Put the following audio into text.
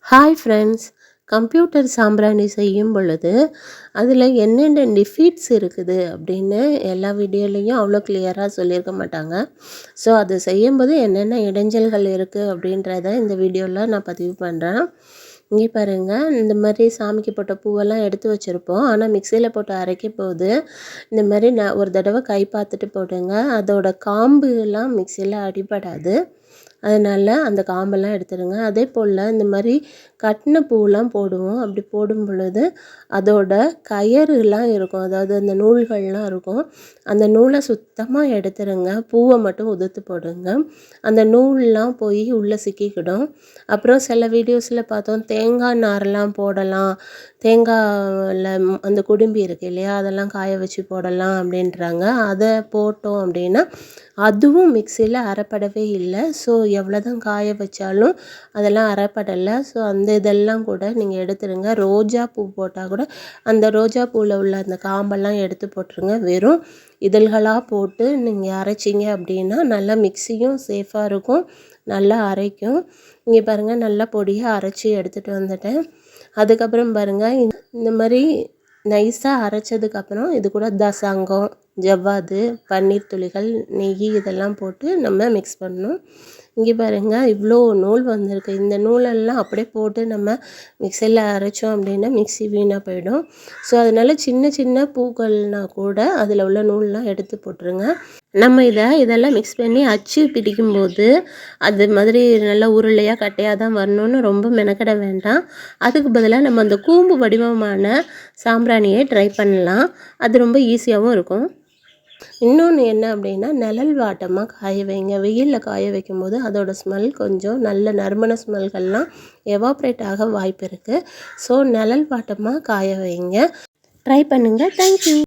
Hi friends, computer சாம்பிராணி செய்யும் பொழுது அதில் என்னென்ன டிஃபீட்ஸ் இருக்குது அப்படின்னு எல்லா வீடியோலையும் அவ்வளோ கிளியராக சொல்லியிருக்க மாட்டாங்க. ஸோ அது செய்யும்போது என்னென்ன இடைஞ்சல்கள் இருக்குது அப்படின்றத இந்த வீடியோவில் நான் பதிவு பண்ணுறேன். இங்கே பாருங்கள், இந்த மாதிரி சாமிக்கு போட்ட பூவெல்லாம் எடுத்து வச்சுருப்போம். ஆனால் மிக்சியில் போட்டு அரைக்க போது இந்த மாதிரி நான் ஒரு தடவை கை பார்த்துட்டு போடுங்க. அதோட காம்புலாம் மிக்சியில் அடிபடாது. அதனால் அந்த காம்பெல்லாம் எடுத்துடுங்க. அதே போல் இந்த மாதிரி கட்டின பூவெலாம் போடுவோம். அப்படி போடும் பொழுது அதோட கயறுலாம் இருக்கும், அதாவது அந்த நூல்கள்லாம் இருக்கும். அந்த நூலை சுத்தமாக எடுத்துருங்க. பூவை மட்டும் உதுத்து போடுங்க. அந்த நூல்லாம் போய் உள்ளே சிக்கிக்கிடும். அப்புறம் சில வீடியோஸில் பார்த்தோம், தேங்காய் நார்லாம் போடலாம், தேங்காயில் அந்த குடும்பி இருக்குது இல்லையா, அதெல்லாம் காய வச்சு போடலாம் அப்படின்றாங்க. அதை போட்டோம் அப்படின்னா அதுவும் மிக்சியில் அரைப்படவே இல்லை. ஸோ எவ்வளோ தான் காய வச்சாலும் அதெல்லாம் அரைப்படலை. ஸோ அந்த இதெல்லாம் கூட நீங்கள் எடுத்துடுங்க. ரோஜா பூ போட்டால் கூட அந்த ரோஜா பூவில் உள்ள அந்த காம்பெல்லாம் எடுத்து போட்டுருங்க. வெறும் இதழ்களாக போட்டு நீங்கள் அரைச்சிங்க அப்படின்னா நல்லா மிக்சியும் சேஃபாக இருக்கும், நல்லா அரைக்கும். இங்கே பாருங்கள், நல்லா பொடியாக அரைச்சி எடுத்துகிட்டு வந்துட்டேன். அதுக்கப்புறம் பாருங்கள், இந்த மாதிரி நைஸாக அரைச்சதுக்கப்புறம் இது கூட தசங்கம், ஜவ்வாது, பன்னீர் துளிகள், நெய் இதெல்லாம் போட்டு நம்ம மிக்ஸ் பண்ணணும். இங்கே பாருங்கள், இவ்வளோ நூல் வந்திருக்கு. இந்த நூலெல்லாம் அப்படியே போட்டு நம்ம மிக்சியில் அரைச்சோம் அப்படின்னா மிக்சி வீணாக போயிடும். ஸோ அதனால் சின்ன சின்ன பூக்கள்னால் கூட அதில் உள்ள நூல்லாம் எடுத்து போட்டுருங்க. நம்ம இதெல்லாம் மிக்ஸ் பண்ணி அச்சு பிடிக்கும்போது அது மாதிரி நல்லா உருளையாக கட்டையாக தான் வரணும்னு ரொம்ப மெனக்கட வேண்டாம். அதுக்கு பதிலாக நம்ம அந்த கூம்பு வடிவமான சாம்பிராணியை ட்ரை பண்ணலாம். அது ரொம்ப ஈஸியாகவும் இருக்கும். இன்னொன்று என்ன அப்படின்னா, நிழல் வாட்டமாக காய வைங்க. வெயிலில் காய வைக்கும்போது அதோட ஸ்மெல் கொஞ்சம் நல்ல நறுமண ஸ்மெல்கள்லாம் எவாப்ரேட் ஆக வாய்ப்பு இருக்குது. ஸோ நிழல் வாட்டமாக காய வைங்க. ட்ரை பண்ணுங்கள். தேங்க்யூ.